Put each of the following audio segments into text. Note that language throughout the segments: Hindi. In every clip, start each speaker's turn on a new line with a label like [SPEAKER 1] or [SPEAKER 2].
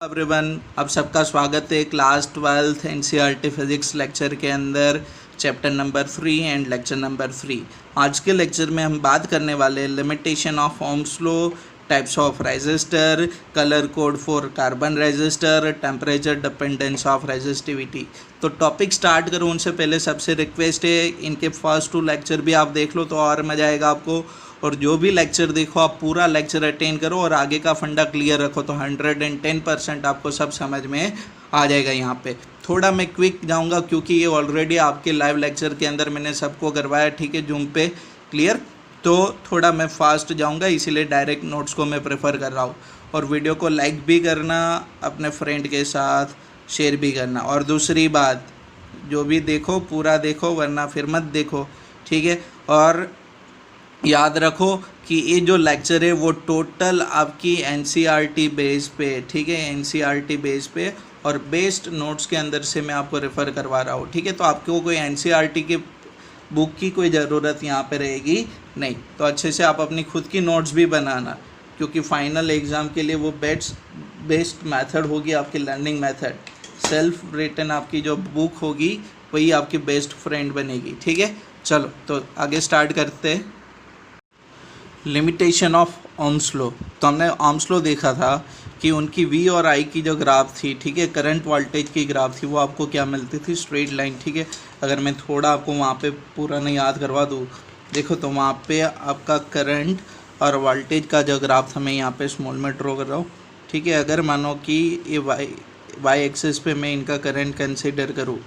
[SPEAKER 1] एवरीवन, आप सबका स्वागत है class 12th NCERT physics lecture के अंदर chapter number 3 and lecture number 3। आज के लेक्चर में हम बात करने वाले limitation of Ohm's law, types of resistor, colour code for carbon resistor, temperature dependence of resistivity. तो टॉपिक स्टार्ट करूँ उनसे पहले सबसे रिक्वेस्ट है, इनके फर्स्ट 2 लेक्चर भी आप देख लो तो और मज़ा आएगा आपको। और जो भी लेक्चर देखो आप पूरा लेक्चर अटेंड करो और आगे का फंडा क्लियर रखो तो 110% आपको सब समझ में आ जाएगा। यहाँ पे थोड़ा मैं क्विक जाऊँगा क्योंकि ये ऑलरेडी आपके लाइव लेक्चर के अंदर मैंने सबको करवाया, ठीक है, जूम पे क्लियर। तो थोड़ा मैं फास्ट जाऊँगा, इसीलिए डायरेक्ट नोट्स को मैं प्रेफर कर रहा हूँ। और वीडियो को लाइक भी करना, अपने फ्रेंड के साथ शेयर भी करना। और दूसरी बात, जो भी देखो पूरा देखो वरना फिर मत देखो, ठीक है। और याद रखो कि ये जो लेक्चर है वो टोटल आपकी एनसीईआरटी बेस पे, ठीक है, एनसीईआरटी बेस पे और बेस्ड नोट्स के अंदर से मैं आपको रेफ़र करवा रहा हूँ, ठीक है। तो आपको कोई एनसीईआरटी के बुक की कोई ज़रूरत यहाँ पे रहेगी नहीं। तो अच्छे से आप अपनी खुद की नोट्स भी बनाना, क्योंकि फाइनल एग्ज़ाम के लिए वो बेस्ट मेथड होगी आपकी लर्निंग मेथड। सेल्फ रिटन आपकी जो बुक होगी वही आपकी बेस्ट फ्रेंड बनेगी, ठीक है। चलो तो आगे स्टार्ट करते हैं। Limitation of Ohm's law. तो हमने ओम्स लॉ देखा था कि उनकी वी और आई की जो ग्राफ थी, ठीक है, करंट वोल्टेज की ग्राफ थी, वो आपको क्या मिलती थी, स्ट्रेट लाइन, ठीक है। अगर मैं थोड़ा आपको वहाँ पे पूरा नहीं याद करवा दूँ, देखो तो वहाँ पे आपका करंट और वोल्टेज का जो ग्राफ था मैं यहाँ पे स्मॉल में ड्रॉ कर रहा हूँ, ठीक है। अगर मानो कि ये वाई एक्सिस पे मैं इनका करंट कंसिडर करूँ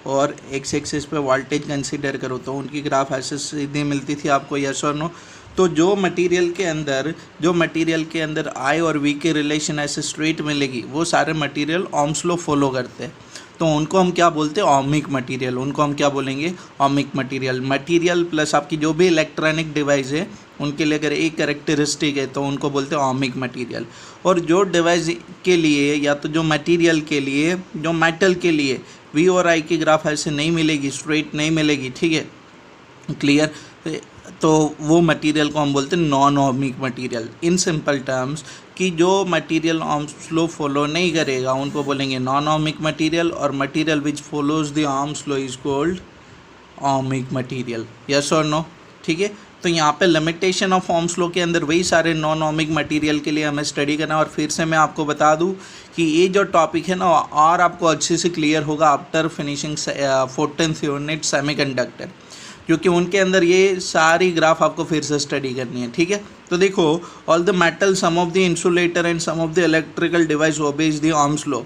[SPEAKER 1] और एक्स एक्सिस पे वोल्टेज कंसिडर करूँ तो उनकी ग्राफ ऐसे सीधी मिलती थी आपको, यस और नो। तो जो मटेरियल के अंदर आई और वी के रिलेशन ऐसे स्ट्रेट मिलेगी वो सारे मटेरियल ओम्स लॉ फॉलो करते हैं। तो उनको हम क्या बोलते हैं, ओमिक मटेरियल। उनको हम क्या बोलेंगे, ओमिक मटेरियल। मटेरियल प्लस आपकी जो भी इलेक्ट्रॉनिक डिवाइस है उनके लिए अगर एक कैरेक्टरिस्टिक है तो उनको बोलते हैं ओमिक मटेरियल। और जो डिवाइस के लिए या तो जो मटेरियल के लिए, जो मेटल के लिए वी और आई की ग्राफ ऐसे नहीं मिलेगी, स्ट्रेट नहीं मिलेगी, ठीक है, क्लियर, तो वो मटेरियल को हम बोलते हैं non ohmic material. In simple terms कि जो मटेरियल ओम्स लॉ फॉलो नहीं करेगा उनको बोलेंगे नॉन ओमिक मटेरियल, और material which follows the Ohm's law is called ohmic material, yes और नो, ठीक है। तो यहाँ पे लिमिटेशन ऑफ ओम्स लॉ के अंदर वही सारे नॉन ओमिक मटेरियल के लिए हमें स्टडी करना है। और फिर से मैं आपको बता दूँ कि ये जो टॉपिक है ना और आपको अच्छे से क्लियर होगा after finishing 14th unit semiconductor, क्योंकि उनके अंदर ये सारी ग्राफ आपको फिर से स्टडी करनी है, ठीक है। तो देखो, all the metal, some of the insulator and some of the electrical device obeys the Ohm's law.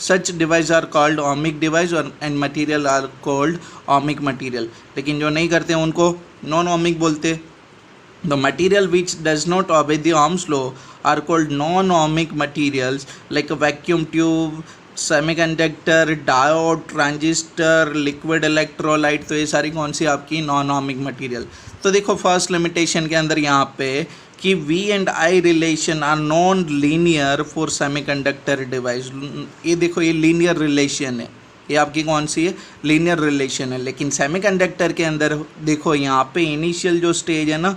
[SPEAKER 1] Such device are called ohmic device and material are called ohmic material. लेकिन जो नहीं करते उनको नॉन ओमिक बोलते। The material which does not obey the Ohm's law are called non ohmic materials, like vacuum tube, semiconductor, diode, transistor, liquid electrolyte. तो ये सारी कौन सी आपकी नॉन ओमिक मटेरियल। तो देखो फर्स्ट लिमिटेशन के अंदर यहाँ पे कि V and I relation are non linear for semiconductor device. ये देखो ये लीनियर रिलेशन है, ये आपकी कौन सी है, लीनियर रिलेशन है। लेकिन सेमीकंडक्टर के अंदर देखो यहाँ पे इनिशियल जो स्टेज है ना,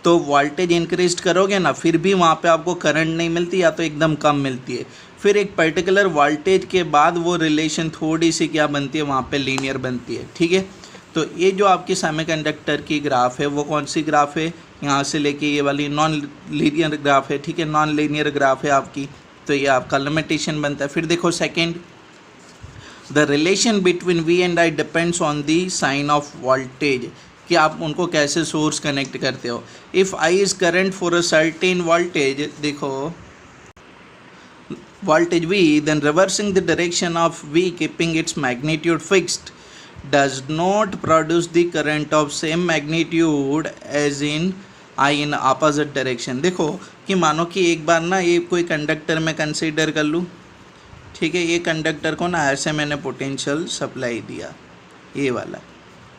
[SPEAKER 1] तो वोल्टेज इंक्रीज करोगे ना फिर भी वहाँ पे आपको करंट नहीं मिलती या तो एकदम कम मिलती है। फिर एक पर्टिकुलर वोल्टेज के बाद वो रिलेशन थोड़ी सी क्या बनती है, वहाँ पे लीनियर बनती है, ठीक है। तो ये जो आपकी सेमीकंडक्टर की ग्राफ है वो कौन सी ग्राफ है, यहाँ से लेके ये वाली नॉन लीनियर ग्राफ है, ठीक है, नॉन लीनियर ग्राफ है आपकी। तो ये आपका लिमिटेशन बनता है। फिर देखो second, the relation between V and I depends on the sign of voltage, कि आप उनको कैसे सोर्स कनेक्ट करते हो। If I is current for a certain voltage, देखो voltage V, then reversing the direction of V keeping its magnitude fixed does not produce the current of same magnitude as in I in opposite direction। देखो कि मानो कि एक बार ना ये कोई कंडक्टर में कंसीडर कर लूँ, ठीक है, ये कंडक्टर को ना ऐसे मैंने पोटेंशियल सप्लाई दिया, ये वाला,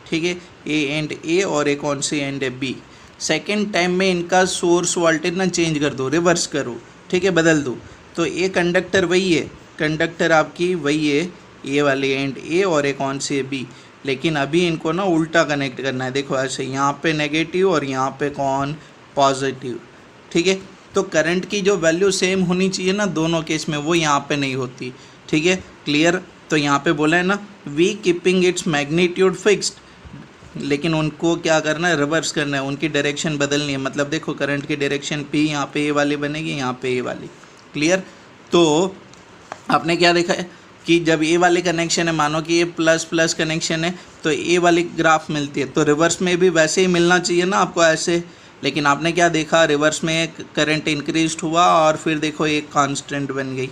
[SPEAKER 1] ठीक है, ए एंड ए और एक कौन सी and A B. Second time में इनका सोर्स वोल्टेज ना चेंज कर दो, रिवर्स करूँ, ठीक है, बदल दूँ। तो ये कंडक्टर वही है, कंडक्टर आपकी वही है, ए वाले एंड ए और एक कौन सी है बी। लेकिन अभी इनको ना उल्टा कनेक्ट करना है। देखो ऐसे यहाँ पे नेगेटिव और यहाँ पे कौन पॉजिटिव, ठीक है। तो करंट की जो वैल्यू सेम होनी चाहिए ना दोनों केस में, वो यहाँ पे नहीं होती, ठीक है, क्लियर। तो यहाँ पे बोला है ना V keeping its magnitude fixed, लेकिन उनको क्या करना है, रिवर्स करना है, उनकी डायरेक्शन बदलनी है। मतलब देखो करंट की डायरेक्शन पी यहाँ पे ए वाली बनेगी, यहाँ पे ए वाली, क्लियर। तो आपने क्या देखा है कि जब ए वाले कनेक्शन है, मानो कि ये प्लस प्लस कनेक्शन है, तो ए वाली ग्राफ मिलती है, तो रिवर्स में भी वैसे ही मिलना चाहिए ना आपको ऐसे। लेकिन आपने क्या देखा, रिवर्स में करंट इंक्रीज हुआ और फिर देखो एक कांस्टेंट बन गई,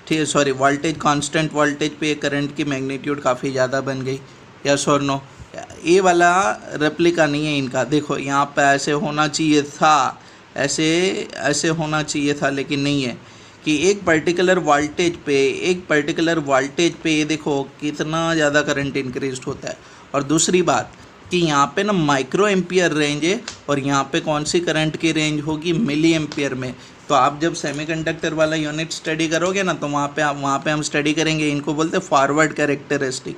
[SPEAKER 1] ठीक है, सॉरी वोल्टेज कांस्टेंट वोल्टेज पे करंट की मैग्नीट्यूड काफ़ी ज़्यादा बन गई, यस और नो। ये वाला रेप्लिका नहीं है इनका, देखो यहाँ पे ऐसे होना चाहिए था, ऐसे ऐसे होना चाहिए था, लेकिन नहीं है कि एक पर्टिकुलर वोल्टेज पे ये देखो कितना ज़्यादा करंट इंक्रीज होता है। और दूसरी बात कि यहाँ पे ना माइक्रो एम्पियर रेंज है और यहाँ पे कौन सी करंट की रेंज होगी, मिली एम्पियर में। तो आप जब सेमीकंडक्टर वाला यूनिट स्टडी करोगे ना, तो वहाँ पे हम स्टडी करेंगे, इनको बोलते हैं फॉरवर्ड कैरेक्टरिस्टिक,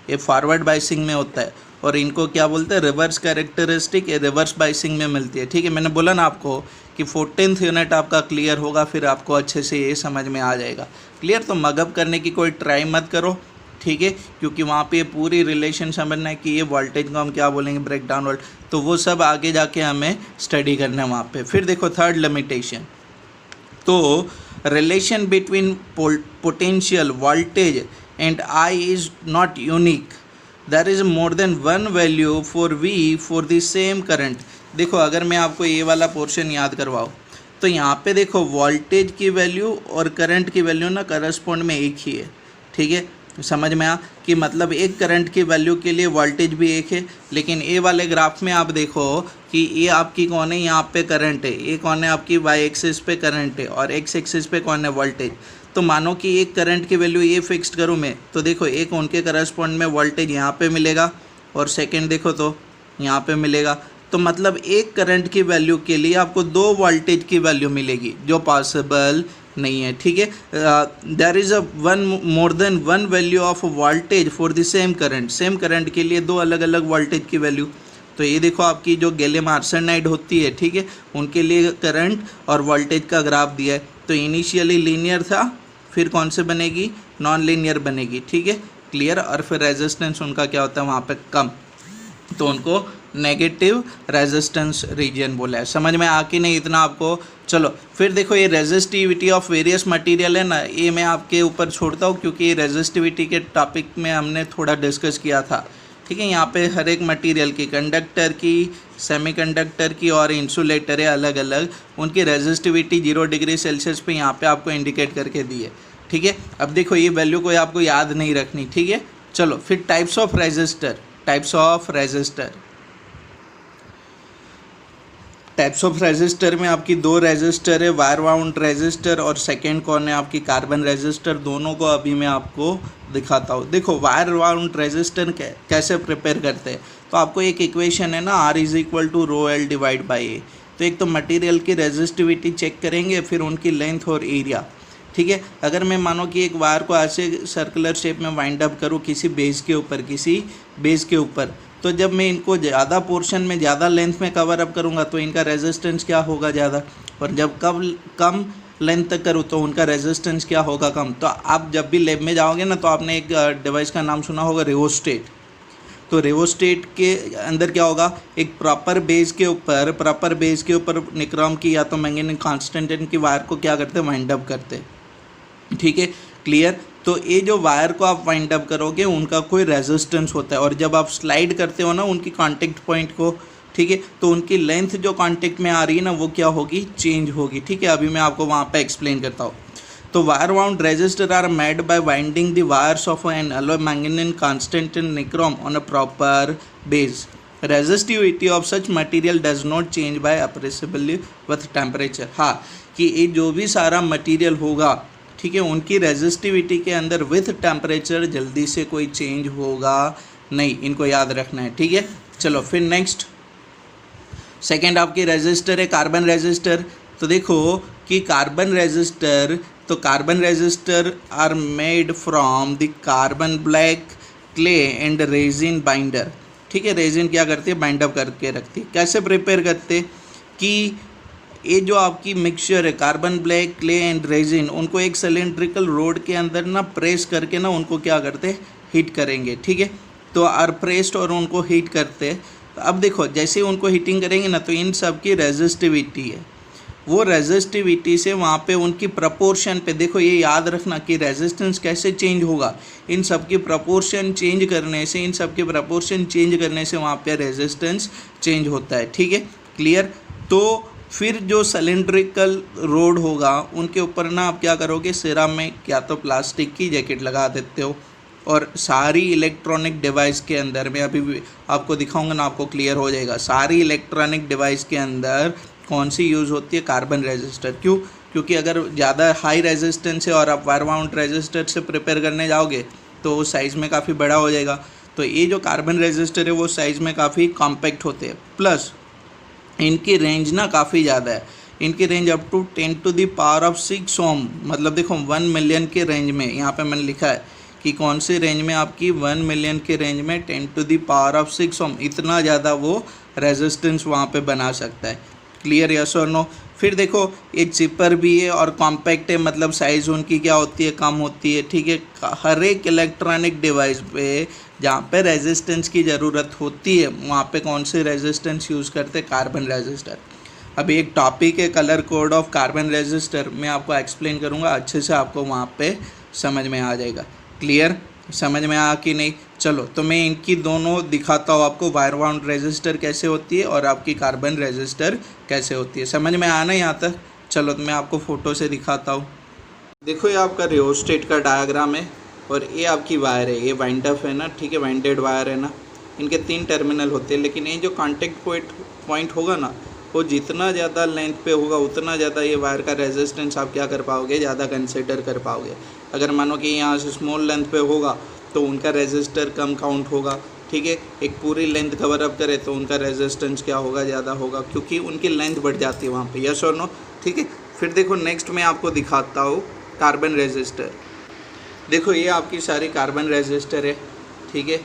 [SPEAKER 1] ये फॉरवर्ड बाइसिंग में होता है, और इनको क्या बोलते हैं, रिवर्स कैरेक्टरिस्टिक, ये रिवर्स बाइसिंग में मिलती है, ठीक है। मैंने बोला ना आपको कि 14th यूनिट आपका क्लियर होगा, फिर आपको अच्छे से ये समझ में आ जाएगा, क्लियर। तो मगअप करने की कोई ट्राई मत करो, ठीक है, क्योंकि वहाँ पे पूरी रिलेशन समझना है कि ये वोल्टेज को हम क्या बोलेंगे, ब्रेक डाउन वोल्ट, तो वो सब आगे जाके हमें स्टडी करना है वहाँ पे। फिर देखो थर्ड लिमिटेशन, तो relation between potential voltage and I is not unique, there is more than one value for V for the same current. देखो अगर मैं आपको ये वाला पोर्शन याद करवाऊँ, तो यहाँ पे देखो वोल्टेज की वैल्यू और करंट की वैल्यू ना करस्पॉन्ड में एक ही है, ठीक है, समझ में आ कि मतलब एक करंट की वैल्यू के लिए वोल्टेज भी एक है। लेकिन ए वाले ग्राफ में आप देखो कि ये आपकी कौन है, यहाँ पे करंट है, ये कौन है आपकी वाई एक्सिस पे करंट है, और एक्स एक्सिस पे कौन है, वोल्टेज। तो मानो कि एक करंट की वैल्यू ये फिक्स्ड करूँ मैं, तो देखो एक उनके करस्पॉन्ड में वोल्टेज यहाँ पे मिलेगा, और सेकंड देखो तो यहाँ पे मिलेगा। तो मतलब एक करंट की वैल्यू के लिए आपको दो वोल्टेज की वैल्यू मिलेगी, जो पॉसिबल नहीं है, ठीक है। There is a one more than one value of voltage for the same current, same current के लिए दो अलग अलग वोल्टेज की वैल्यू। तो ये देखो आपकी जो गैलियम आर्सेनाइड होती है, ठीक है, उनके लिए करंट और वोल्टेज का ग्राफ दिया है। तो इनिशियली लीनियर था, फिर कौन से बनेगी, नॉन लीनियर बनेगी, ठीक है, क्लियर। और फिर रेजिस्टेंस उनका क्या होता है वहाँ पे, कम, तो उनको नेगेटिव रेजिस्टेंस रीजन बोला है। समझ में आ कि नहीं इतना आपको। चलो फिर देखो ये रेजिस्टिविटी ऑफ वेरियस मटेरियल है ना, ये मैं आपके ऊपर छोड़ता हूँ, क्योंकि ये रेजिस्टिविटी के टॉपिक में हमने थोड़ा डिस्कस किया था, ठीक है। यहाँ पे हर एक मटेरियल की, कंडक्टर की, सेमीकंडक्टर की और इंसुलेटर है अलग अलग, उनकी रेजिस्टिविटी 0 डिग्री सेल्सियस पे यहाँ पे आपको इंडिकेट करके दी है, ठीक है। अब देखो ये वैल्यू कोई आपको याद नहीं रखनी, ठीक है। चलो फिर types of resistor, types of resistor में आपकी दो रेजिस्टर है, वायर वाउंड रेजिस्टर, और सेकेंड कौन है आपकी, कार्बन रेजिस्टर। दोनों को अभी मैं आपको दिखाता हूँ। देखो वायर वाउंड रेजिस्टर कैसे प्रिपेयर करते हैं, तो आपको एक इक्वेशन है ना, R is equal to rho L divide by A. तो एक तो मटेरियल की रेजिस्टिविटी चेक करेंगे, फिर उनकी लेंथ और एरिया, ठीक है। अगर मैं मानो कि एक वायर को ऐसे सर्कुलर शेप में वाइंड अप करूँ किसी बेस के ऊपर, तो जब मैं इनको ज़्यादा पोर्शन में ज़्यादा लेंथ में कवर अप करूँगा तो इनका रेजिस्टेंस क्या होगा, ज़्यादा, और जब कम लेंथ तक करूँ तो उनका रेजिस्टेंस क्या होगा, कम। तो आप जब भी लैब में जाओगे ना, तो आपने एक डिवाइस का नाम सुना होगा, रिओस्टेट। तो रिओस्टेट के अंदर क्या होगा, एक प्रॉपर बेस के ऊपर निक्रोम की या तो मैंगनीज कांस्टेंट की वायर को क्या करते हैं, वाइंड अप करते, ठीक है, क्लियर। तो ये जो वायर को आप वाइंड अप करोगे उनका कोई रेजिस्टेंस होता है, और जब आप स्लाइड करते हो ना उनकी कांटेक्ट पॉइंट को, ठीक है, तो उनकी लेंथ जो कांटेक्ट में आ रही है ना, वो क्या होगी, चेंज होगी, ठीक है। अभी मैं आपको वहाँ पे एक्सप्लेन करता हूँ। तो wire wound resistor are made by winding the wires of an alloy manganese constant nichrome on a proper base. Resistivity of such material does not change by appreciably with temperature. हाँ, कि ये जो भी सारा मटेरियल होगा, ठीक है, उनकी रेजिस्टिविटी के अंदर विथ टेम्परेचर जल्दी से कोई चेंज होगा नहीं, इनको याद रखना है, ठीक है। चलो फिर नेक्स्ट सेकेंड आपकी रेजिस्टर है कार्बन रेजिस्टर। तो देखो कि carbon resistor are made from the carbon black clay and resin binder, ठीक है। रेजिन क्या करती है, बाइंड अप करके रखती है। कैसे प्रिपेयर करते कि ये जो आपकी मिक्सचर है carbon black, clay and resin, उनको एक सिलेंड्रिकल रोड के अंदर ना प्रेस करके ना उनको क्या करते हैं, हीट करेंगे, ठीक है। तो आर प्रेस्ड और उनको हीट करते हैं। तो अब देखो जैसे ही उनको हीटिंग करेंगे ना, तो इन सब की रेजिस्टिविटी है, वो रेजिस्टिविटी से वहाँ पे उनकी प्रपोर्शन पे देखो, ये याद रखना कि रेजिस्टेंस कैसे चेंज होगा, इन सब की प्रपोर्शन चेंज करने से, इन सब की प्रपोर्शन चेंज करने से वहाँ पे रेजिस्टेंस चेंज होता है, ठीक है, क्लियर। तो फिर जो सिलेंड्रिकल रोड होगा उनके ऊपर ना आप क्या करोगे, सिरामिक या तो प्लास्टिक की जैकेट लगा देते हो, और सारी इलेक्ट्रॉनिक डिवाइस के अंदर, मैं अभी भी आपको दिखाऊंगा ना, आपको क्लियर हो जाएगा। सारी इलेक्ट्रॉनिक डिवाइस के अंदर कौन सी यूज़ होती है, कार्बन रेजिस्टर। क्यों? क्योंकि अगर ज़्यादा हाई रेजिस्टेंस है और आप वायर माउंट रेजिस्टर से प्रिपेयर करने जाओगे तो वो साइज़ में काफ़ी बड़ा हो जाएगा। तो ये जो कार्बन रेजिस्टर है वो साइज़ में काफ़ी कॉम्पैक्ट होते हैं, प्लस इनकी रेंज ना काफ़ी ज़्यादा है। इनकी रेंज अप टू 10⁻6 ओम, मतलब देखो 1 मिलियन के रेंज में, यहाँ पे मैंने लिखा है कि कौन सी रेंज में, आपकी 1 मिलियन के रेंज में 10⁻6 ओम, इतना ज़्यादा वो रेजिस्टेंस वहाँ पे बना सकता है। क्लियर, यस और नो। फिर देखो ये चिपर भी है और कॉम्पैक्ट है, मतलब साइज़ उनकी क्या होती है, कम होती है, ठीक है। हर एक इलेक्ट्रॉनिक डिवाइस पे जहाँ पे रेजिस्टेंस की ज़रूरत होती है वहाँ पे कौन से रेजिस्टेंस यूज़ करते हैं, कार्बन रेजिस्टर। अभी एक टॉपिक है colour code of carbon resistor, मैं आपको एक्सप्लेन करूँगा, अच्छे से आपको वहाँ पे समझ में आ जाएगा। क्लियर, समझ में आ कि नहीं। चलो तो मैं इनकी दोनों दिखाता हूँ आपको, वायर बाउंड रेजिस्टर कैसे होती है और आपकी कार्बन रेजिस्टर कैसे होती है। समझ में आना यहाँ तक? चलो तो मैं आपको फ़ोटो से दिखाता हूँ। देखो ये आपका रियोस्टेट का डायग्राम है और ये आपकी वायर है, ये वाइंड अप है ना, ठीक है, वाइंडेड वायर है ना। इनके 3 टर्मिनल होते हैं, लेकिन ये जो कॉन्टेक्ट पॉइंट होगा ना, वो जितना ज़्यादा लेंथ पे होगा उतना ज़्यादा ये वायर का रेजिस्टेंस आप क्या कर पाओगे, ज़्यादा कंसिडर कर पाओगे। अगर मानो कि यहाँ से स्मॉल लेंथ पे होगा तो उनका रेजिस्टर कम काउंट होगा, ठीक है। एक पूरी लेंथ कवर अप करे तो उनका रेजिस्टेंस क्या होगा, ज़्यादा होगा, क्योंकि उनकी लेंथ बढ़ जाती है वहाँ पे, यस और नो, ठीक है। फिर देखो नेक्स्ट मैं आपको दिखाता हूँ कार्बन रेजिस्टर। देखो ये आपकी सारी कार्बन रेजिस्टर है, ठीक है,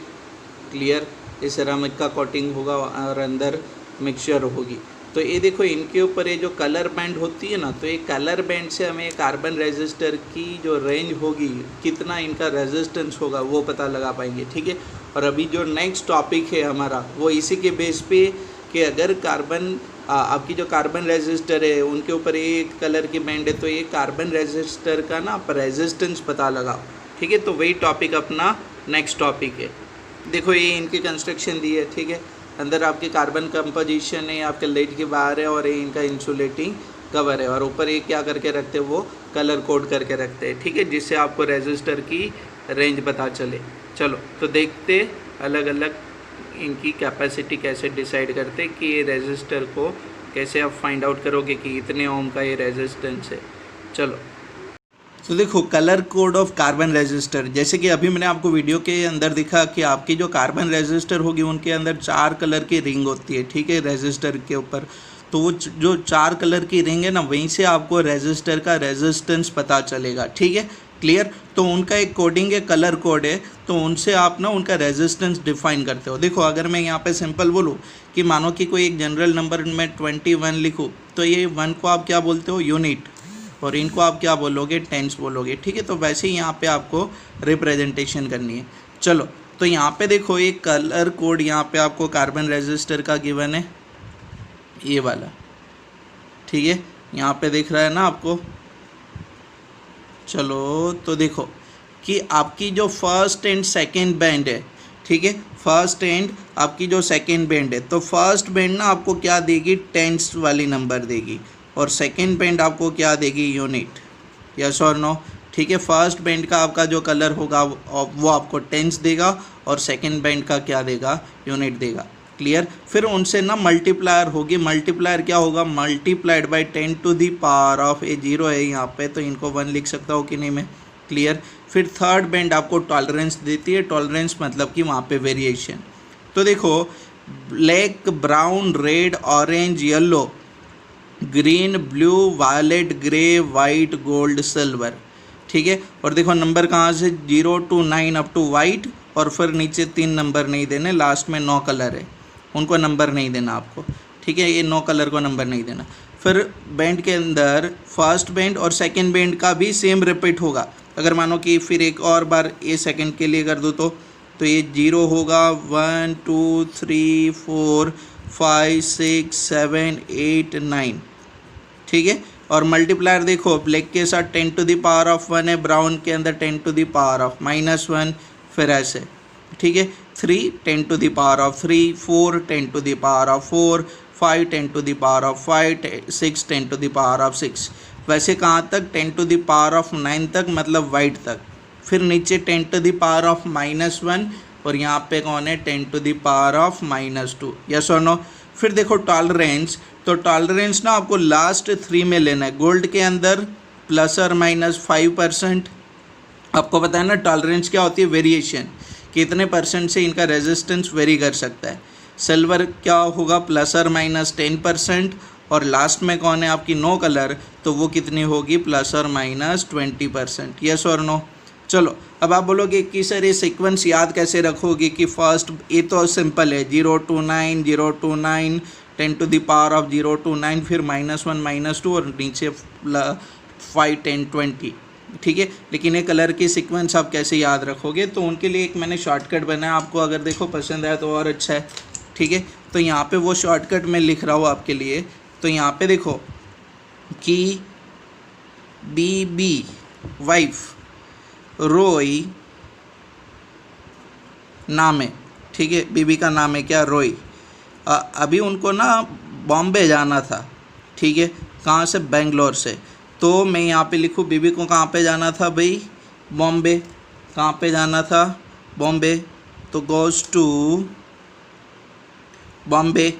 [SPEAKER 1] क्लियर। ये सिरामिक का कोटिंग होगा और अंदर मिक्सचर होगी। तो ये देखो इनके ऊपर ये जो कलर बैंड होती है ना, तो ये कलर बैंड से हमें कार्बन रेजिस्टर की जो रेंज होगी, कितना इनका रेजिस्टेंस होगा, वो पता लगा पाएंगे, ठीक है। और अभी जो नेक्स्ट टॉपिक है हमारा वो इसी के बेस पे कि अगर कार्बन आपकी जो कार्बन रेजिस्टर है उनके ऊपर एक कलर की बैंड है, तो ये कार्बन रेजिस्टर का ना आप रेजिस्टेंस पता लगाओ, ठीक है। तो वही टॉपिक अपना नेक्स्ट टॉपिक है। देखो ये इनकी कंस्ट्रक्शन दी है, ठीक है। अंदर आपकी कार्बन कंपोजिशन है, आपके लेड के बाहर है, और ये इनका इंसुलेटिंग कवर है, और ऊपर ये क्या करके रखते हैं, वो कलर कोड करके रखते हैं, ठीक है, जिससे आपको रेजिस्टर की रेंज पता चले। चलो तो देखते अलग अलग इनकी कैपेसिटी कैसे डिसाइड करते कि ये रेजिस्टर को कैसे आप फाइंड आउट करोगे कि इतने ओम का ये रेजिस्टेंस है। चलो तो देखो colour code of carbon resistor, जैसे कि अभी मैंने आपको वीडियो के अंदर दिखा कि आपकी जो कार्बन रेजिस्टर होगी उनके अंदर 4 कलर की रिंग होती है, ठीक है, रेजिस्टर के ऊपर। तो वो जो 4 कलर की रिंग है ना, वहीं से आपको रेजिस्टर का रेजिस्टेंस पता चलेगा, ठीक है, क्लियर। तो उनका एक कोडिंग है, कलर कोड है, तो उनसे आप ना उनका रेजिस्टेंस डिफाइन करते हो। देखो अगर मैं यहाँ पे सिंपल बोलूँ कि मानो कि कोई एक जनरल नंबर में 21 लिखूँ, तो ये 1 को आप क्या बोलते हो, यूनिट, और इनको आप क्या बोलोगे, टेंस बोलोगे, ठीक है। तो वैसे ही यहाँ पे आपको रिप्रेजेंटेशन करनी है। चलो तो यहाँ पे देखो एक कलर कोड यहाँ पे आपको कार्बन रेजिस्टर का गिवन है, ये वाला, ठीक है, यहाँ पे दिख रहा है ना आपको। चलो तो देखो कि आपकी जो फर्स्ट एंड सेकेंड बैंड है, ठीक है, फर्स्ट एंड आपकी जो सेकेंड बैंड है, तो फर्स्ट बैंड ना आपको क्या देगी, टेंस वाली नंबर देगी, और सेकेंड बैंड आपको क्या देगी, यूनिट, यस और नो, ठीक है। फर्स्ट बैंड का आपका जो कलर होगा वो आपको टेंस देगा, और सेकेंड बैंड का क्या देगा, यूनिट देगा, क्लियर। फिर उनसे ना मल्टीप्लायर होगी, मल्टीप्लायर क्या होगा, multiplied by 10 to the power of, a 0 है यहाँ पे, तो इनको 1 लिख सकता हो कि नहीं मैं, क्लियर। फिर थर्ड बैंड आपको टॉलरेंस देती है, टॉलरेंस मतलब कि वहाँ पे वेरिएशन। तो देखो black, brown, red, orange, yellow, green, blue, violet, grey, white, gold, silver, ठीक है। और देखो नंबर कहाँ से, 0 to 9 अप टू वाइट, और फिर नीचे 3 नंबर नहीं देने, लास्ट में 9 कलर है, उनको नंबर नहीं देना आपको, ठीक है, ये 9 कलर को नंबर नहीं देना। फिर बैंड के अंदर फर्स्ट बैंड और सेकंड बैंड का भी सेम रिपीट होगा। अगर मानो कि फिर एक और बार ये सेकंड के लिए कर दूँ तो ये 0 होगा, 1 2 3 4 5 6 7 8 9, ठीक है। और मल्टीप्लायर देखो, ब्लैक के साथ 10 टू द पावर ऑफ 1 है, ब्राउन के अंदर 10 टू द पावर ऑफ -1, फिर ऐसे, ठीक है। 3 10 to the power of 3, 4 10 to the power of 4, 5 10 to the power of 5, 6 10 to the power of 6। वैसे कहाँ तक? 10 टू द पावर ऑफ 9 तक, मतलब वाइट तक। फिर नीचे 10 टू द पावर ऑफ -1 और यहाँ पे कौन है? 10 to the power of -2। Yes और नो? फिर देखो टॉलरेंस, तो टॉलरेंस ना आपको लास्ट 3 में लेना है। गोल्ड के अंदर ±5%। आपको पता है ना टॉलरेंस क्या होती है? वेरिएशन, कितने % से इनका रेजिस्टेंस वेरी कर सकता है। सिल्वर क्या होगा? ±10%। और लास्ट में कौन है? आपकी नो कलर, तो वो कितनी होगी? ±20%। यस और नो? चलो अब आप बोलोगे कि सर ये सीक्वेंस याद कैसे रखोगे कि फर्स्ट, ये तो सिंपल है, 0 to 9 0 to 9, 10 to the power of 0 to 9, फिर -1 -2 और नीचे 5 10 20, ठीक है। लेकिन ये कलर की सीक्वेंस आप कैसे याद रखोगे? तो उनके लिए एक मैंने शॉर्टकट बनाया, आपको अगर देखो पसंद आया तो और अच्छा है, ठीक है। तो यहाँ पे वो शॉर्टकट मैं लिख रहा हूँ आपके लिए। तो यहाँ पे देखो कि बीबी वाइफ रोई नाम है, ठीक है। बीबी का नाम है क्या? रोई। अभी उनको ना बॉम्बे जाना था, ठीक है। कहाँ से? बेंगलोर से। तो मैं यहाँ पे लिखूँ बीबी को कहाँ पे जाना था भाई? बॉम्बे। कहाँ पे जाना था? बॉम्बे। तो गोज़ टू बॉम्बे।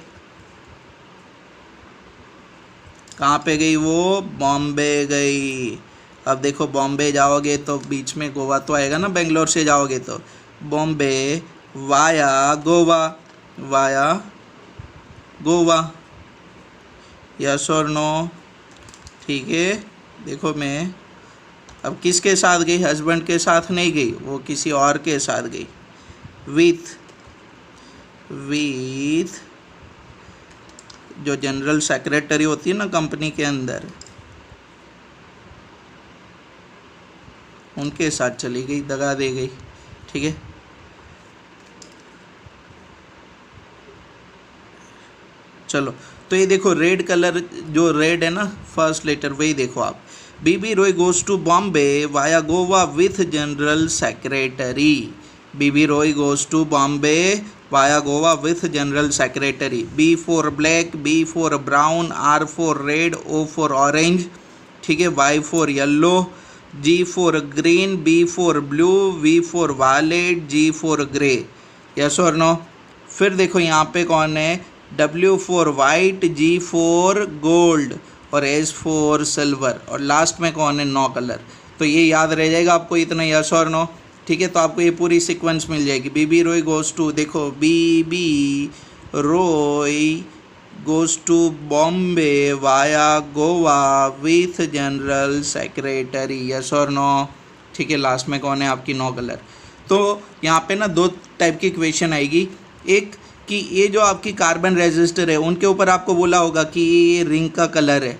[SPEAKER 1] कहाँ पे गई वो? बॉम्बे गई। अब देखो बॉम्बे जाओगे तो बीच में गोवा तो आएगा ना, बेंगलोर से जाओगे तो Bombay via Goa, via Goa. Yes और नो? ठीक है। देखो मैं अब किसके साथ गई? हस्बैंड के साथ नहीं गई, वो किसी और के साथ गई। विथ जो जनरल सेक्रेटरी होती है ना कंपनी के अंदर, उनके साथ चली गई, दगा दे गई, ठीक है। चलो तो ये देखो रेड कलर, जो रेड है ना फर्स्ट लेटर, वही देखो आप। BB Roy goes to Bombay via Goa with general secretary. BB Roy goes to Bombay via Goa with general secretary. B for black, B for brown, R for red, O for orange, ठीक है। Y for yellow, G for green, B for blue, V for violet, G for grey. Yes और नो? फिर देखो यहाँ पे कौन है? W for white, G for gold और S फॉर सिल्वर। और लास्ट में कौन है? No colour. तो ये याद रह जाएगा आपको इतना, यस और नो, ठीक है। तो आपको ये पूरी सीक्वेंस मिल जाएगी। बीबी रॉय गोज टू, देखो BB Roy goes to Bombay via Goa with general secretary. Yes और नो? ठीक है। लास्ट में कौन है? आपकी नो कलर। तो यहाँ पे ना दो टाइप की इक्वेशन आएगी। एक कि ये जो आपकी कार्बन रेजिस्टर है उनके ऊपर आपको बोला होगा कि ये रिंग का कलर है,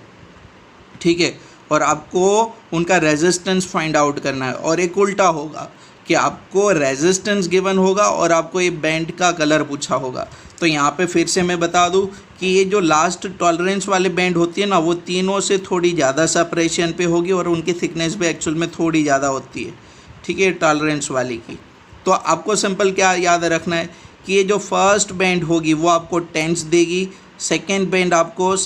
[SPEAKER 1] ठीक है, और आपको उनका रेजिस्टेंस फाइंड आउट करना है। और एक उल्टा होगा कि आपको रेजिस्टेंस गिवन होगा और आपको ये बैंड का कलर पूछा होगा। तो यहाँ पे फिर से मैं बता दूँ कि ये जो लास्ट टॉलरेंस वाले बैंड होती है ना, वो तीनों से थोड़ी ज़्यादा सेपरेशन पे होगी और उनकी थिकनेस भी एक्चुअल में थोड़ी ज़्यादा होती है, ठीक है, टॉलरेंस वाली की। तो आपको सिंपल क्या याद रखना है कि ये जो फर्स्ट बैंड होगी वो आपको टेंस देगी, सेकंड बैंड आपको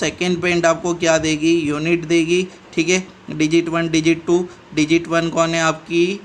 [SPEAKER 1] क्या देगी? यूनिट देगी, ठीक है। डिजिट 1 डिजिट 2, डिजिट 1 कौन है? आपकी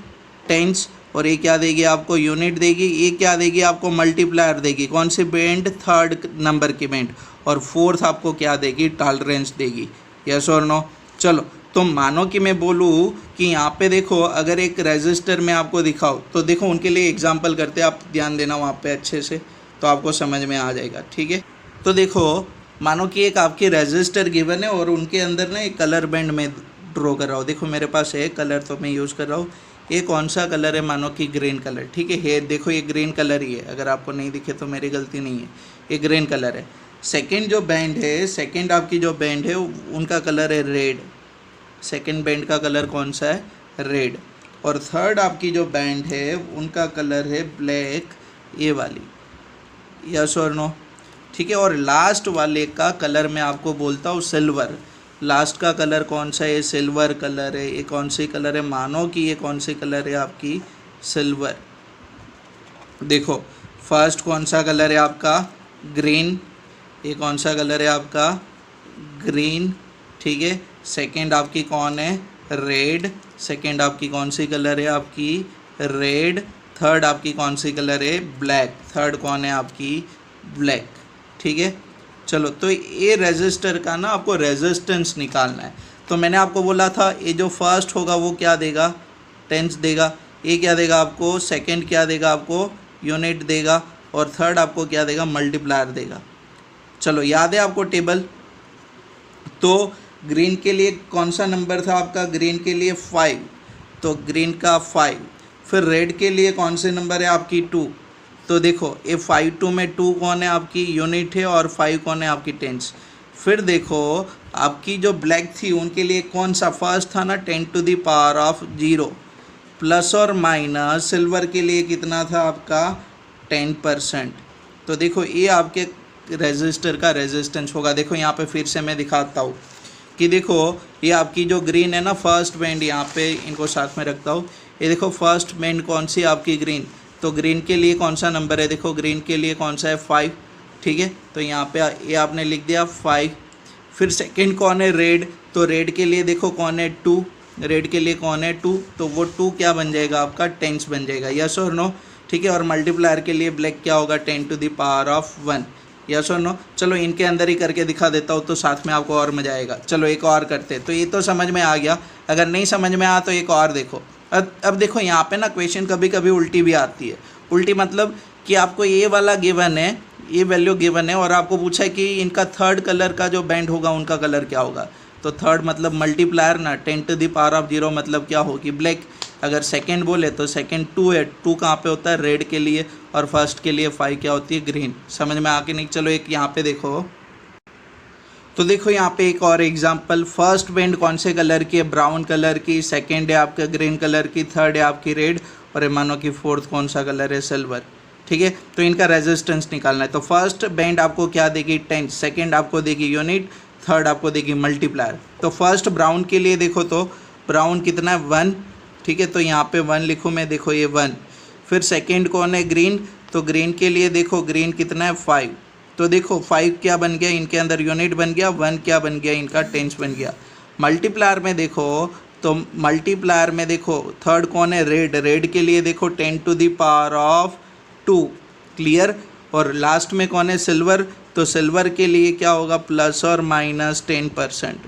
[SPEAKER 1] टेंस, और ये क्या देगी? आपको यूनिट देगी। ये क्या देगी? आपको मल्टीप्लायर देगी। कौन सी बैंड? थर्ड नंबर की बैंड। और फोर्थ आपको क्या देगी? टॉलरेंस देगी। यस और नो? चलो तो मानो कि मैं बोलूँ कि यहाँ पे देखो अगर एक रेजिस्टर में आपको दिखाओ, तो देखो उनके लिए एग्जांपल करते हैं, आप ध्यान देना वहाँ पे अच्छे से, तो आपको समझ में आ जाएगा, ठीक है। तो देखो मानो कि एक आपकी रेजिस्टर गिवन है और उनके अंदर ना एक कलर बैंड में ड्रॉ कर रहा हूँ। देखो मेरे पास है कलर, तो मैं यूज़ कर रहा हूँ। ये कौन सा कलर है? मानो कि ग्रीन कलर, ठीक है। देखो ये ग्रीन कलर ही है, अगर आपको नहीं दिखे तो मेरी गलती नहीं है, ये ग्रीन कलर है। सेकंड जो बैंड है, सेकंड आपकी जो बैंड है उनका कलर है रेड, सेकंड बैंड का कलर कौन सा है, रेड। और थर्ड आपकी जो बैंड है उनका कलर है ब्लैक, ये वाली, यस और नो, ठीक है। और लास्ट वाले का कलर मैं आपको बोलता हूँ सिल्वर, लास्ट का कलर कौन सा है, सिल्वर कलर है। ये कौन सी कलर है, मानो कि ये कौन सी कलर है आपकी, सिल्वर। देखो फर्स्ट कौन सा कलर है आपका, ग्रीन, ये कौन सा कलर है आपका, ग्रीन, ठीक है। सेकंड आपकी कौन है, रेड, सेकंड आपकी कौन सी कलर है आपकी, रेड। थर्ड आपकी कौन सी कलर है, ब्लैक, थर्ड कौन है आपकी, ब्लैक, ठीक है। चलो तो ये रेजिस्टर का ना आपको रेजिस्टेंस निकालना है। तो मैंने आपको बोला था ये जो फर्स्ट होगा वो क्या देगा, टेंस देगा, ये क्या देगा आपको, सेकंड क्या देगा आपको, यूनिट देगा, और थर्ड आपको क्या देगा, मल्टीप्लायर देगा। चलो याद है आपको टेबल। तो ग्रीन के लिए कौन सा नंबर था आपका, ग्रीन के लिए 5, तो ग्रीन का 5। फिर रेड के लिए कौन से नंबर है आपकी 2, तो देखो ये 5 2 में 2 कौन है आपकी, यूनिट है, और 5 कौन है आपकी, टेंस। फिर देखो आपकी जो ब्लैक थी उनके लिए कौन सा फर्स्ट था ना, 10⁻0 प्लस और माइनस, सिल्वर के लिए कितना था आपका 10%। तो देखो ये आपके रेजिस्टर का रेजिस्टेंस होगा। देखो यहाँ पे फिर से मैं दिखाता हूँ कि देखो ये आपकी जो ग्रीन है ना, फर्स्ट बैंड, यहाँ पे इनको साथ में रखता हूँ। ये देखो फर्स्ट बैंड कौन सी आपकी, ग्रीन, तो ग्रीन के लिए कौन सा नंबर है, देखो ग्रीन के लिए कौन सा है, 5, ठीक है। तो यहाँ पे ये आपने लिख दिया 5। फिर सेकंड कौन है, रेड, तो रेड के लिए देखो कौन है, 2, रेड के लिए कौन है 2, तो वो 2 क्या बन जाएगा आपका, टेंस बन जाएगा, यस और नो, ठीक है। और मल्टीप्लायर के लिए ब्लैक क्या होगा, 10⁻1, यस और नो। चलो इनके अंदर ही करके दिखा देता हूँ तो साथ में आपको और मजा आएगा। चलो एक और करते, तो ये तो समझ में आ गया। अगर नहीं समझ में आया तो एक और देखो। अब देखो यहाँ पे ना क्वेश्चन कभी कभी उल्टी भी आती है। उल्टी मतलब कि आपको ये वाला गिवन है, ये वैल्यू गिवन है, और आपको पूछा है कि इनका थर्ड कलर का जो बैंड होगा उनका कलर क्या होगा। तो थर्ड मतलब मल्टीप्लायर ना, 10⁻0 मतलब क्या होगी, ब्लैक। अगर सेकंड बोले तो सेकंड 2 है, 2 कहाँ पे होता है, रेड के लिए, और फर्स्ट के लिए 5 क्या होती है, ग्रीन। समझ में आके नहीं। चलो एक यहाँ पे देखो, तो देखो यहाँ पे एक और एग्जांपल, फर्स्ट बैंड कौन से कलर की है, ब्राउन कलर की, सेकंड है आपका ग्रीन कलर की, थर्ड है आपकी रेड, और मानो कि फोर्थ कौन सा कलर है, सिल्वर, ठीक है। तो इनका रेजिस्टेंस निकालना है। तो फर्स्ट बैंड आपको क्या देगी, 10, सेकंड आपको देगी यूनिट, थर्ड आपको देगी मल्टीप्लायर। तो फर्स्ट ब्राउन के लिए देखो, तो ब्राउन कितना है, 1, ठीक है। तो यहाँ पे 1 लिखूँ मैं, देखो ये 1। फिर सेकंड कौन है, ग्रीन, तो ग्रीन के लिए देखो ग्रीन कितना है, 5। तो देखो 5 क्या बन गया, इनके अंदर यूनिट बन गया, 1 क्या बन गया, इनका टेंस बन गया। मल्टीप्लायर में देखो, तो मल्टीप्लायर में देखो थर्ड कौन है, रेड, रेड के लिए देखो 10⁻2, क्लियर। और लास्ट में कौन है, सिल्वर, तो सिल्वर के लिए क्या होगा, प्लस और माइनस 10%।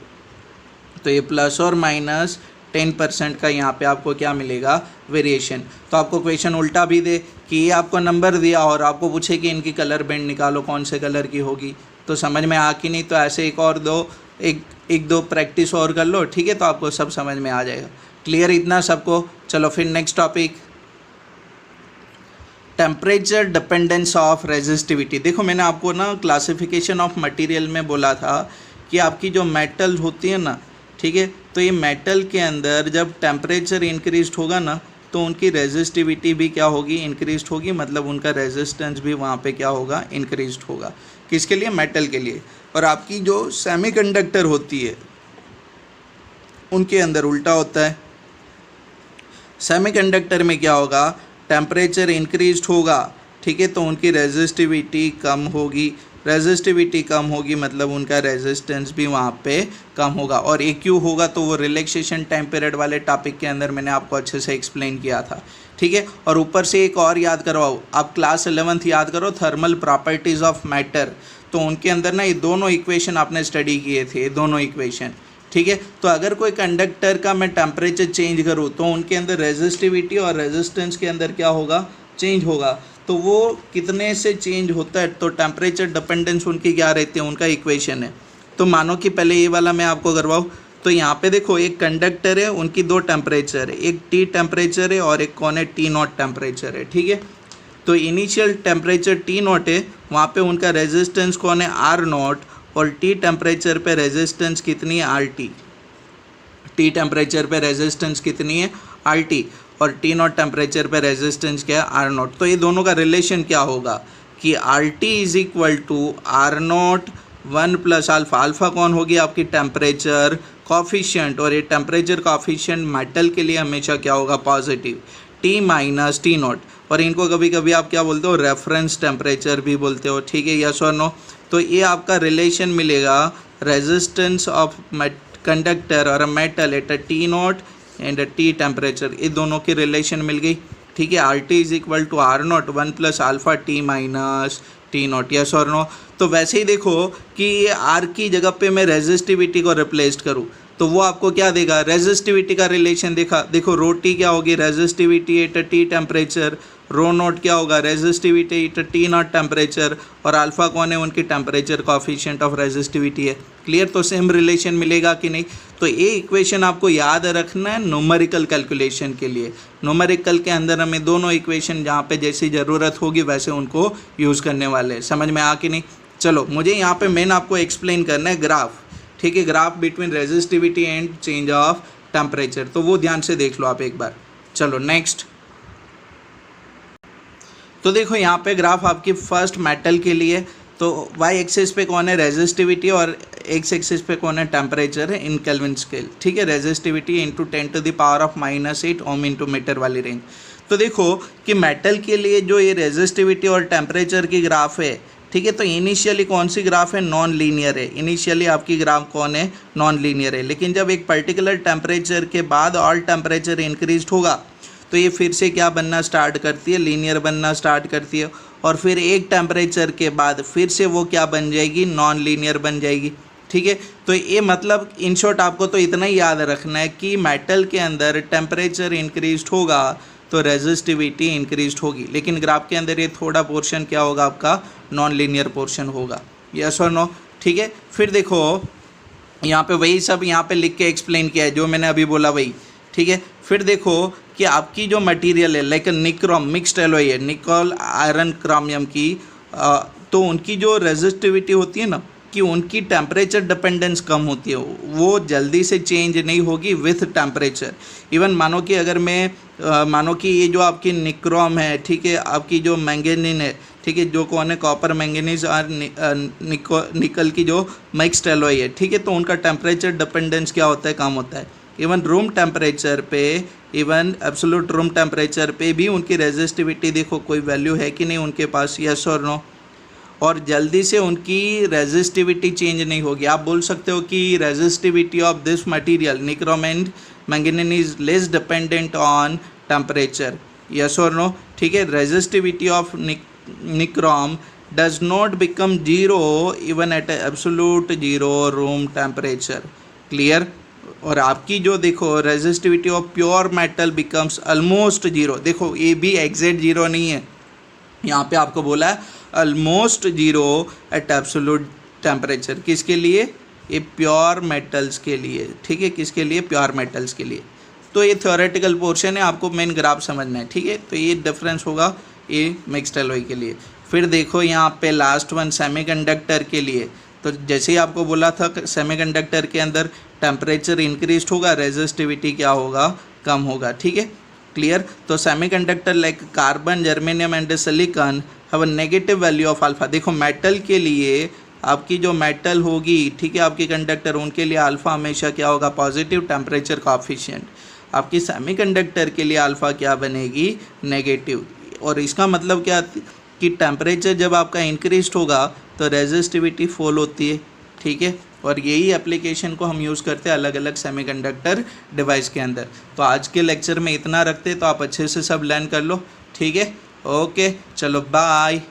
[SPEAKER 1] तो ये प्लस और माइनस 10% का यहाँ पे आपको क्या मिलेगा, वेरिएशन। तो आपको क्वेश्चन उल्टा भी दे कि ये आपको नंबर दिया और आपको पूछे कि इनकी कलर बैंड निकालो कौन से कलर की होगी, तो समझ में आ कि नहीं। तो ऐसे एक और एक दो प्रैक्टिस और कर लो, ठीक है, तो आपको सब समझ में आ जाएगा। क्लियर इतना सबको। चलो फिर next topic, temperature dependence of resistivity. देखो मैंने आपको ना क्लासिफिकेशन ऑफ मटेरियल में बोला था कि आपकी जो मेटल होती है ना, ठीक है, तो ये मेटल के अंदर जब टेम्परेचर इंक्रीज होगा ना तो उनकी रेजिस्टिविटी भी क्या होगी, इंक्रीज होगी, मतलब उनका रेजिस्टेंस भी वहाँ पे क्या होगा, इंक्रीज होगा। किसके लिए, मेटल के लिए। और आपकी जो सेमीकंडक्टर होती है उनके अंदर उल्टा होता है। सेमीकंडक्टर में क्या होगा, टेम्परेचर इंक्रीज होगा, ठीक है, तो उनकी रेजिस्टिविटी कम होगी। रेजिस्टिविटी कम होगी मतलब उनका रेजिस्टेंस भी वहाँ पे कम होगा। और एक क्यों होगा, तो वो रिलैक्सेशन टाइम पीरियड वाले टॉपिक के अंदर मैंने आपको अच्छे से एक्सप्लेन किया था, ठीक है। और ऊपर से एक और याद करवाओ, आप क्लास 11th याद करो, थर्मल प्रॉपर्टीज़ ऑफ मैटर, तो उनके अंदर ना ये दोनों इक्वेशन आपने स्टडी किए थे, दोनों इक्वेशन, ठीक है। तो अगर कोई कंडक्टर का मैं टेम्परेचर चेंज करूँ तो उनके अंदर रेजिस्टिविटी और रेजिस्टेंस के अंदर क्या होगा, चेंज होगा। तो वो कितने से चेंज होता है, तो टेम्परेचर डिपेंडेंस उनकी क्या रहती है, उनका इक्वेशन है। तो मानो कि पहले ये वाला मैं आपको करवाऊँ, तो यहाँ पे देखो एक कंडक्टर है, उनकी दो टेम्परेचर है, एक T टेम्परेचर है और एक कौन है, T0 टेम्परेचर है, ठीक है। तो इनिशियल टेम्परेचर टी नॉट है, वहाँ पे उनका रेजिस्टेंस कौन है, आर नॉट, और टी टेम्परेचर पे रेजिस्टेंस कितनी है, आर टी। टी टेम्परेचर पे रेजिस्टेंस कितनी है, आर टी, और टी नॉट टेम्परेचर पे रेजिस्टेंस क्या है, आर नॉट। तो ये दोनों का रिलेशन क्या होगा कि R T is equal to R naught 1 plus alpha. Alpha कौन होगी, आपकी टेम्परेचर कॉफिशिएंट, और ये टेम्परेचर कॉफिशिएंट मेटल के लिए हमेशा क्या होगा, positive, T minus T not. और इनको कभी कभी आप क्या बोलते हो, रेफरेंस टेम्परेचर भी बोलते हो, ठीक है, यस और नो। तो ये आपका रिलेशन मिलेगा रेजिस्टेंस ऑफ कंडक्टर और metal at a T naught and T temperature, ये दोनों की रिलेशन मिल गई, ठीक है। R T is equal to R naught 1 plus alpha T minus T naught, yes और नो। तो वैसे ही देखो कि ये आर की जगह पे मैं रेजिस्टिविटी को रिप्लेस करूँ तो वो आपको क्या देगा, रेजिस्टिविटी का रिलेशन देखो रो टी क्या होगी, resistivity at T temperature, rho naught क्या होगा, resistivity at T naught temperature, और अल्फ़ा कौन है, उनकी टेम्परेचर कॉफिशिएंट ऑफ रेजिस्टिविटी है। क्लियर, तो सेम रिलेशन मिलेगा कि नहीं। तो ये इक्वेशन आपको याद रखना है न्यूमेरिकल कैलकुलेशन के लिए। न्यूमेरिकल के अंदर हमें दोनों इक्वेशन जहाँ पे जैसी ज़रूरत होगी वैसे उनको यूज़ करने वाले हैं। समझ में आ कि नहीं। चलो मुझे यहाँ पे मेन आपको एक्सप्लेन करना है ग्राफ, ठीक है, graph between resistivity and change of temperature, तो वो ध्यान से देख लो आप एक बार। चलो नेक्स्ट, तो देखो यहाँ पे ग्राफ आपकी फर्स्ट मेटल के लिए, तो वाई एक्सिस पे कौन है, रेजिस्टिविटी, और एक्स एक्सिस पे कौन है, टेम्परेचर है इन केल्विन स्केल, ठीक है। Resistivity into 10⁻⁻8 ohm into metre वाली रेंज। तो देखो कि मेटल के लिए जो ये रेजिस्टिविटी और टेम्परेचर की ग्राफ है, ठीक है, तो इनिशियली कौन सी ग्राफ है, नॉन लीनियर है। इनिशियली आपकी ग्राफ कौन है, नॉन लीनियर है, लेकिन जब एक पर्टिकुलर टेम्परेचर के बाद ऑल टेम्परेचर इंक्रीज होगा तो ये फिर से क्या बनना स्टार्ट करती है, लीनियर बनना स्टार्ट करती है, और फिर एक टेम्परेचर के बाद फिर से वो क्या बन जाएगी, नॉन लीनियर बन जाएगी, ठीक है। तो ये मतलब इन शॉर्ट आपको तो इतना ही याद रखना है कि मेटल के अंदर टेम्परेचर इंक्रीज होगा तो रेजिस्टिविटी इंक्रीज होगी, लेकिन ग्राफ के अंदर ये थोड़ा पोर्शन क्या होगा, आपका नॉन लीनियर पोर्शन होगा, यस और नो, ठीक है। फिर देखो यहाँ पे वही सब यहाँ पे लिख के एक्सप्लेन किया है जो मैंने अभी बोला वही, ठीक है। फिर देखो कि आपकी जो मटेरियल है लाइक निक्रोम मिक्स्ड एलॉय है, निकल आयरन क्रोमियम की, तो उनकी जो रेजिस्टिविटी होती है ना कि उनकी टेम्परेचर डिपेंडेंस कम होती है, वो जल्दी से चेंज नहीं होगी विथ टेम्परेचर। इवन मानो कि अगर मैं मानो कि ये जो आपकी निक्रोम है, ठीक है, आपकी जो मैंगनीज है, ठीक है, जो कौन है, कॉपर मैंगनीज और निकल की जो मिक्स्ड एलॉय है, ठीक है, तो उनका टेम्परेचर डिपेंडेंस क्या होता है, कम होता है। इवन रूम टेम्परेचर पे, इवन एब्सोल्यूट रूम टेम्परेचर पे भी उनकी रेजिस्टिविटी देखो कोई वैल्यू है कि नहीं उनके पास, यस और नो, और जल्दी से उनकी रेजिस्टिविटी चेंज नहीं होगी। आप बोल सकते हो कि resistivity of this material nichrome and manganese is less dependent on temperature, yes और नो, ठीक है। Resistivity of nichrome does not become zero even at absolute zero room temperature, clear. और आपकी जो देखो resistivity of pure metal becomes almost zero, देखो ये भी एग्जैक्ट जीरो नहीं है, यहाँ पे आपको बोला है almost zero at absolute temperature, किसके लिए, ये प्योर मेटल्स के लिए, ठीक है, किसके लिए, प्योर मेटल्स के लिए। तो ये थ्योरेटिकल पोर्शन है, आपको मेन ग्राफ समझना है, ठीक है। तो ये डिफरेंस होगा ये मिक्स्ड एलॉय के लिए। फिर देखो यहाँ पे लास्ट वन सेमीकंडक्टर के लिए, तो जैसे ही आपको बोला था सेमीकंडक्टर के अंदर टेम्परेचर इंक्रीज होगा, रेजिस्टिविटी क्या होगा, कम होगा, ठीक है, क्लियर। तो semiconductor like carbon, germanium and silicon have a negative value of alpha. देखो मेटल के लिए आपकी जो मेटल होगी, ठीक है, आपकी कंडक्टर, उनके लिए अल्फ़ा हमेशा क्या होगा, पॉजिटिव टेम्परेचर कोएफिशिएंट। आपकी सेमीकंडक्टर के लिए अल्फ़ा क्या बनेगी, नेगेटिव। और इसका मतलब क्या कि टेम्परेचर जब आपका इंक्रीज होगा तो रेजिस्टिविटी फॉल होती है, ठीक है। और यही एप्लीकेशन को हम यूज़ करते हैं अलग अलग सेमीकंडक्टर डिवाइस के अंदर। तो आज के लेक्चर में इतना रखते, तो आप अच्छे से सब लर्न कर लो, ठीक है। ओके चलो बाय।